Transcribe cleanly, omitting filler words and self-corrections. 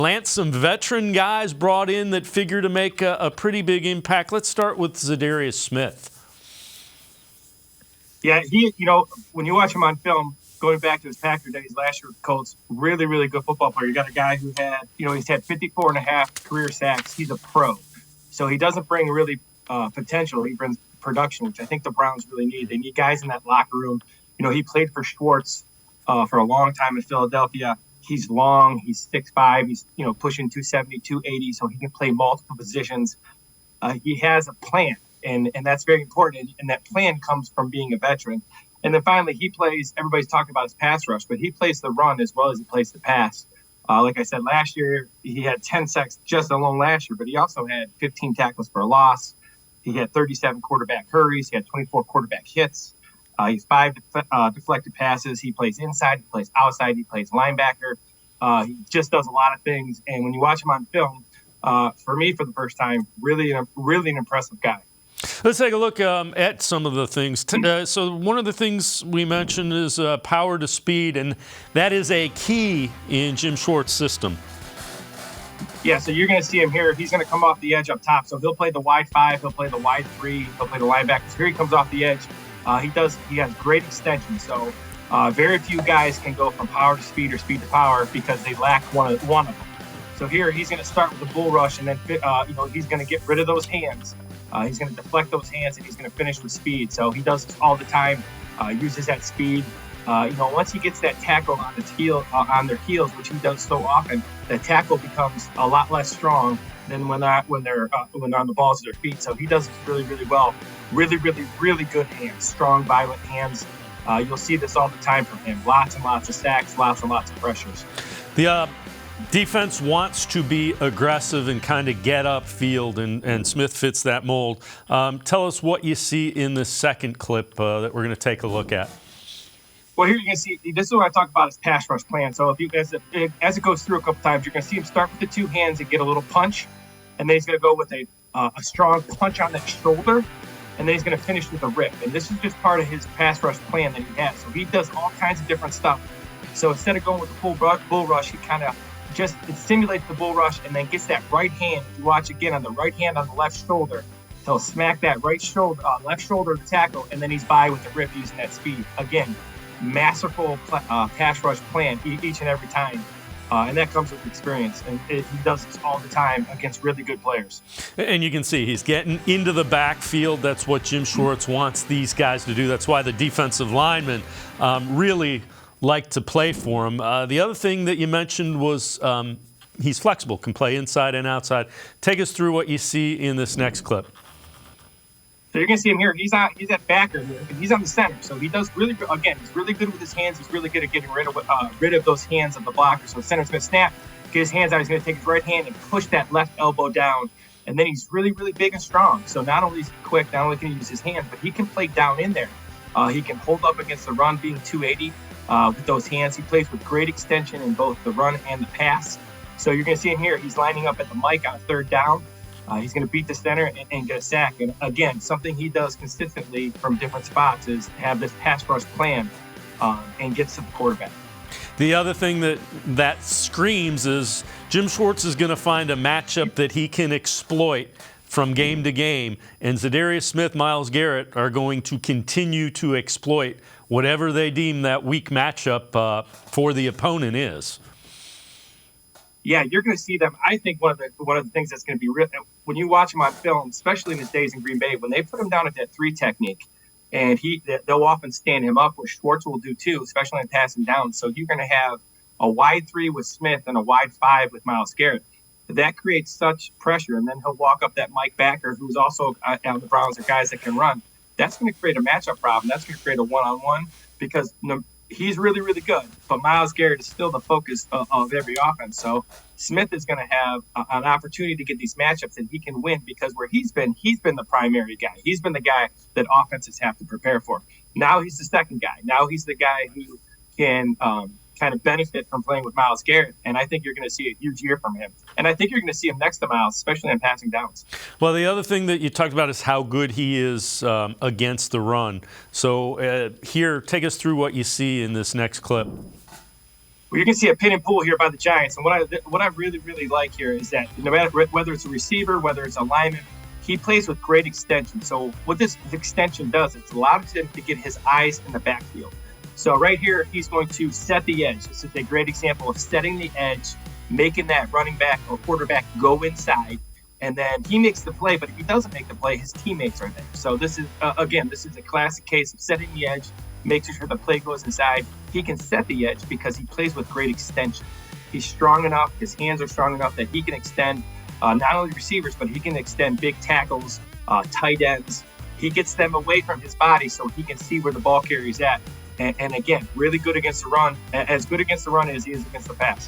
Lance, some veteran guys brought in that figure to make a pretty big impact. Let's start with Za'Darius Smith. Yeah, when you watch him on film, going back to his Packer days last year with the Colts, really, really good football player. You got a guy who had, he's had 54.5 career sacks. He's a pro. So he doesn't bring really potential. He brings production, which I think the Browns really need. They need guys in that locker room. He played for Schwartz for a long time in Philadelphia. He's long. He's 6'5". He's, pushing 270, 280, so he can play multiple positions. He has a plan, and that's very important. And that plan comes from being a veteran. And then finally, he plays, everybody's talking about his pass rush, but he plays the run as well as he plays the pass. Like I said, last year, he had 10 sacks just alone last year, but he also had 15 tackles for a loss. He had 37 quarterback hurries. He had 24 quarterback hits. He has 5 deflected passes. He plays inside. He plays outside. He plays linebacker. He just does a lot of things. And when you watch him on film, for me, for the first time, really an impressive guy. Let's take a look at some of the things. So one of the things we mentioned is power to speed, and that is a key in Jim Schwartz's system. Yeah, so you're going to see him here. He's going to come off the edge up top. So he'll play the wide 5, he'll play the wide 3, he'll play the linebackers. Here he comes off the edge. He has great extension. So very few guys can go from power to speed or speed to power because they lack one of them. So here he's going to start with the bull rush, and then he's going to get rid of those hands. He's going to deflect those hands, and he's going to finish with speed. So he does this all the time. Uses that speed. Once he gets that tackle on on their heels, which he does so often, the tackle becomes a lot less strong than when they're on the balls of their feet. So he does this really, really well. Really, really, really good hands. Strong, violent hands. You'll see this all the time from him. Lots and lots of sacks, lots and lots of pressures. The defense wants to be aggressive and kind of get upfield, and Smith fits that mold. Tell us what you see in the second clip that we're going to take a look at. Well, here you can see, this is what I talk about his pass rush plan. So as it goes through a couple times, you're going to see him start with the 2 hands and get a little punch, and then he's going to go with a strong punch on that shoulder, and then he's going to finish with a rip. And this is just part of his pass rush plan that he has. So he does all kinds of different stuff. So instead of going with the full bull rush, he kind of just simulates the bull rush and then gets that right hand. If you watch again on the right hand on the left shoulder, he'll smack that left shoulder of the tackle, and then he's by with the rip using that speed. Again, masterful pass rush plan each and every time. And that comes with experience. And he does this all the time against really good players. And you can see he's getting into the backfield. That's what Jim Schwartz wants these guys to do. That's why the defensive linemen really like to play for him. The other thing that you mentioned was he's flexible, can play inside and outside. Take us through what you see in this next clip. So you're going to see him here. He's at backer here. He's on the center. So he does really good. Again, he's really good with his hands. He's really good at getting rid of those hands of the blocker. So the center's going to snap, get his hands out. He's going to take his right hand and push that left elbow down. And then he's really, really big and strong. So not only is he quick, not only can he use his hands, but he can play down in there. He can hold up against the run, being 280 with those hands. He plays with great extension in both the run and the pass. So you're going to see him here. He's lining up at the mic on 3rd down. He's going to beat the center and get a sack. And again, something he does consistently from different spots is have this pass rush plan and gets to the quarterback. The other thing that screams is Jim Schwartz is going to find a matchup that he can exploit from game to game. And Za'Darius Smith, Myles Garrett are going to continue to exploit whatever they deem that weak matchup for the opponent is. Yeah, you're going to see them. I think one of the things that's going to be real when you watch him on film, especially in his days in Green Bay, when they put him down at that 3 technique, and they'll often stand him up, which Schwartz will do too, especially in passing down. So you're going to have a wide 3 with Smith and a wide 5 with Myles Garrett. That creates such pressure, and then he'll walk up that Mike Backer, who's also on the Browns are guys that can run. That's going to create a matchup problem. That's going to create a one-on-one because he's really, really good, but Myles Garrett is still the focus of every offense. So Smith is going to have an opportunity to get these matchups, and he can win because where he's been the primary guy. He's been the guy that offenses have to prepare for. Now he's the second guy. Now he's the guy who can kind of benefit from playing with Myles Garrett, and I think you're going to see a huge year from him. And I think you're going to see him next to Myles, especially in passing downs. Well, the other thing that you talked about is how good he is against the run. So here, take us through what you see in this next clip. Well, you can see a pin and pull here by the Giants. And what I really, really like here is that no matter whether it's a receiver, whether it's a lineman, he plays with great extension. So what this extension does, it allows him to get his eyes in the backfield. So right here, he's going to set the edge. This is a great example of setting the edge, making that running back or quarterback go inside. And then he makes the play, but if he doesn't make the play, his teammates are there. So this is, again, this is a classic case of setting the edge, making sure the play goes inside. He can set the edge because he plays with great extension. He's strong enough, his hands are strong enough that he can extend not only receivers, but he can extend big tackles, tight ends. He gets them away from his body so he can see where the ball carrier's at. And again, really good against the run, as good against the run as he is against the pass.